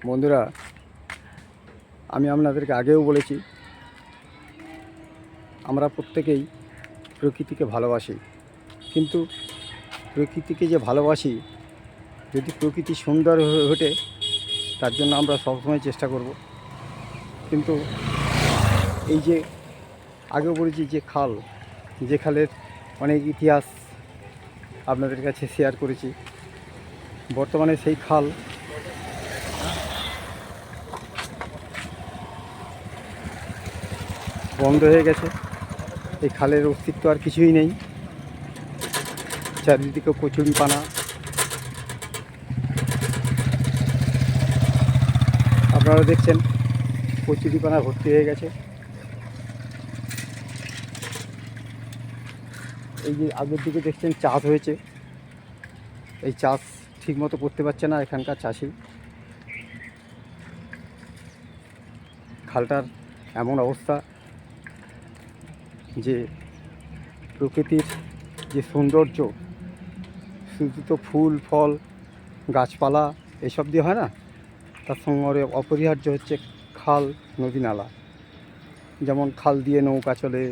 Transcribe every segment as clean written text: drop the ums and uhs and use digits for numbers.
বন্ধুরা, আমি আপনাদেরকে আগেও বলেছি, আমরা প্রত্যেকেই প্রকৃতিকে ভালোবাসি। কিন্তু প্রকৃতিকে যে ভালোবাসি, যদি প্রকৃতি সুন্দর হয়ে ওঠে তার জন্য আমরা সবসময় চেষ্টা করব। কিন্তু এই যে আগেও বলেছি যে যে খালের অনেক ইতিহাস আপনাদের কাছে শেয়ার করেছি, বর্তমানে সেই খাল বন্ধ হয়ে গেছে। এই খালের অস্তিত্ব আর কিছুই নেই। চারিদিকে কচুরিপানা। আপনারা দেখছেন কচুরিপানা ভর্তি হয়ে গেছে। এই যে আগের দিকে দেখছেন চাষ হয়েছে, এই চাষ ঠিকমতো করতে পারছে না এখানকার চাষি। খালটার এমন অবস্থা যে প্রকৃতির যে সৌন্দর্য, শুধু তো ফুল ফল গাছপালা এসব দিয়ে হয় না, তার সঙ্গে অপরিহার্য হচ্ছে খাল, নদী, নালা। যেমন খাল দিয়ে নৌকা চলে,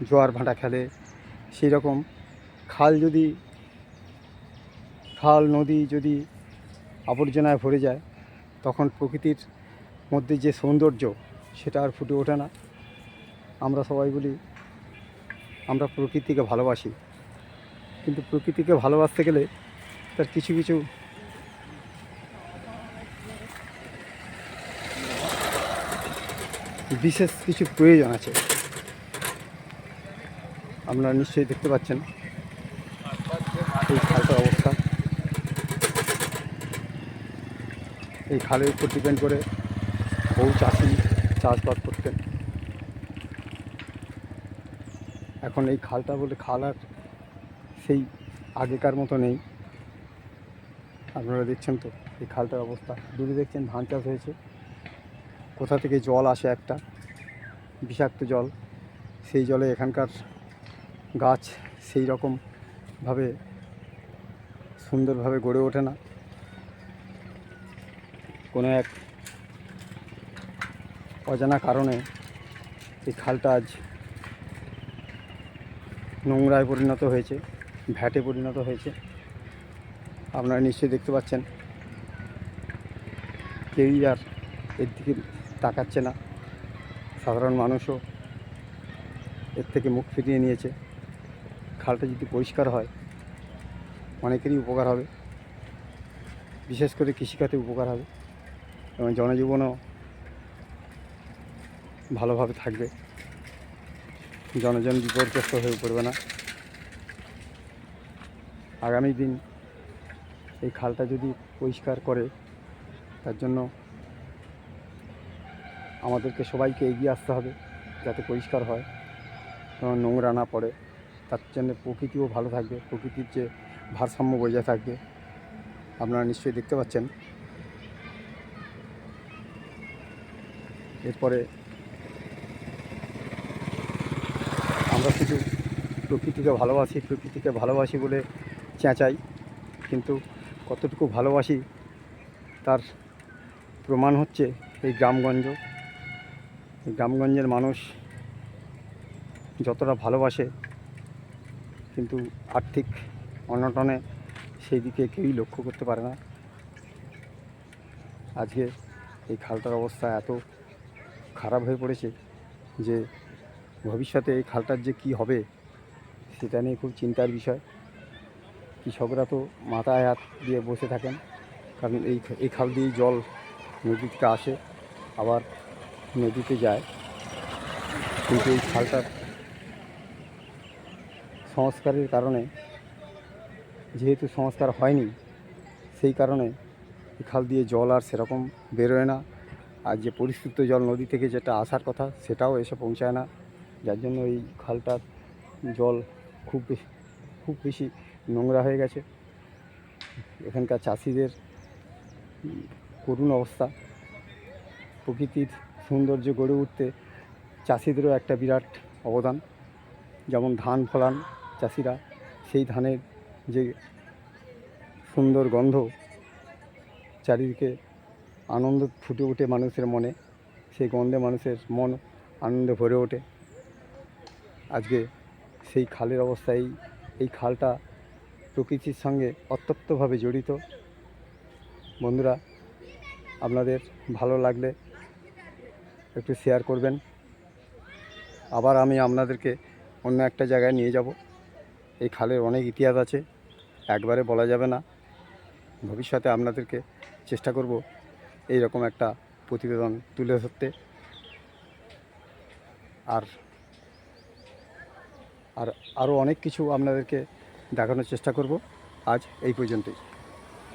জোয়ার ভাঁটা খেলে, সেই রকম খাল নদী যদি আবর্জনায় ভরে যায়, তখন প্রকৃতির মধ্যে যে সৌন্দর্য সেটা আর ফুটে ওঠে না। আমরা সবাই বলি আমরা প্রকৃতিকে ভালোবাসি, কিন্তু প্রকৃতিকে ভালোবাসতে গেলে তার কিছু কিছু বিশেষ কিছু প্রয়োজন আছে। আপনারা নিশ্চয়ই দেখতে পাচ্ছেন এই খালটার অবস্থা। এই খালের উপর ডিপেন্ড করে বহু চাষি চাষবাস করতেন। এখন এই খালটা বলে খাল আর সেই আগেকার মতো নেই। আপনারা দেখছেন তো এই খালটার অবস্থা। দূরে দেখছেন ধান চাষ হয়েছে, কোথা থেকে জল আসে একটা বিষাক্ত জল, সেই জলে এখানকার গাছ সেই রকমভাবে সুন্দরভাবে গড়ে ওঠে না। কোনো এক অজানা কারণে এই খালটা আজ নোংরায় পরিণত হয়েছে, ভ্যাটে পরিণত হয়েছে। আপনারা নিশ্চয়ই দেখতে পাচ্ছেন, কেউই আর এর দিকে তাকাচ্ছে না। সাধারণ মানুষও এর থেকে মুখ ফিরিয়ে নিয়েছে। খালটা যদি পরিষ্কার হয় অনেকেরই উপকার হবে, বিশেষ করে কৃষিখাতে উপকার হবে এবং জনজীবনও ভালোভাবে থাকবে, জনজন বিপর্যস্ত হয়ে পড়বে না। আগামী দিন এই খালটা যদি পরিষ্কার করে, তার জন্য আমাদেরকে সবাইকে এগিয়ে আসতে হবে যাতে পরিষ্কার হয় এবং নোংরা না পড়ে। তার জন্য প্রকৃতিও ভালো থাকবে, প্রকৃতির যে ভারসাম্য বজায় থাকবে। আপনারা নিশ্চয়ই দেখতে পাচ্ছেন। এরপরে আমরা শুধু প্রকৃতিকে ভালোবাসি বলে চেঁচাই, কিন্তু কতটুকু ভালোবাসি তার প্রমাণ হচ্ছে এই গ্রামগঞ্জের মানুষ যতটা ভালোবাসে, কিন্তু আর্থিক অনটনে সেই দিকে কেউই লক্ষ্য করতে পারে না। আজকে এই খালটার অবস্থা এত খারাপ হয়ে পড়েছে যে ভবিষ্যতে এই খালটার যে কী হবে সেটা নিয়ে খুব চিন্তার বিষয়। কৃষকরা তো মাথায় হাত দিয়ে বসে থাকেন, কারণ এই খাল দিয়েই জল নদী থেকে আসে, আবার নদীতে যায়। কিন্তু এই খালটার সংস্কারের কারণে, যেহেতু সংস্কার হয়নি, সেই কারণে এই খাল দিয়ে জল আর সেরকম বেরোয় না। আর যে পরিশুদ্ধ জল নদী থেকে যেটা আসার কথা সেটাও এসে পৌঁছায় না, যার জন্য এই খালটার জল খুব বেশি নোংরা হয়ে গেছে। এখানকার চাষিদের করুণ অবস্থা। প্রকৃতির সৌন্দর্য গড়ে উঠতে চাষিদেরও একটা বিরাট অবদান। যেমন ধান ফলান চাষিরা, সেই ধানের যে সুন্দর গন্ধ চারিদিকে আনন্দ ফুটে ওঠে মানুষের মনে, সেই গন্ধে মানুষের মন আনন্দে ভরে ওঠে। আজকে সেই খালের অবস্থা, এই খালটা প্রকৃতির সঙ্গে অতপ্রতভাবে জড়িত। বন্ধুরা, আপনাদের ভালো লাগলে একটু শেয়ার করবেন। আবার আমি আপনাদেরকে অন্য একটা জায়গায় নিয়ে যাব। এই খালের অনেক ইতিহাস আছে, একবারে বলা যাবে না। ভবিষ্যতে আপনাদেরকে চেষ্টা করব এই রকম একটা প্রতিবেদন তুলে ধরতে। আর আর আরও অনেক কিছু আপনাদেরকে দেখানোর চেষ্টা করব। আজ এই পর্যন্তই।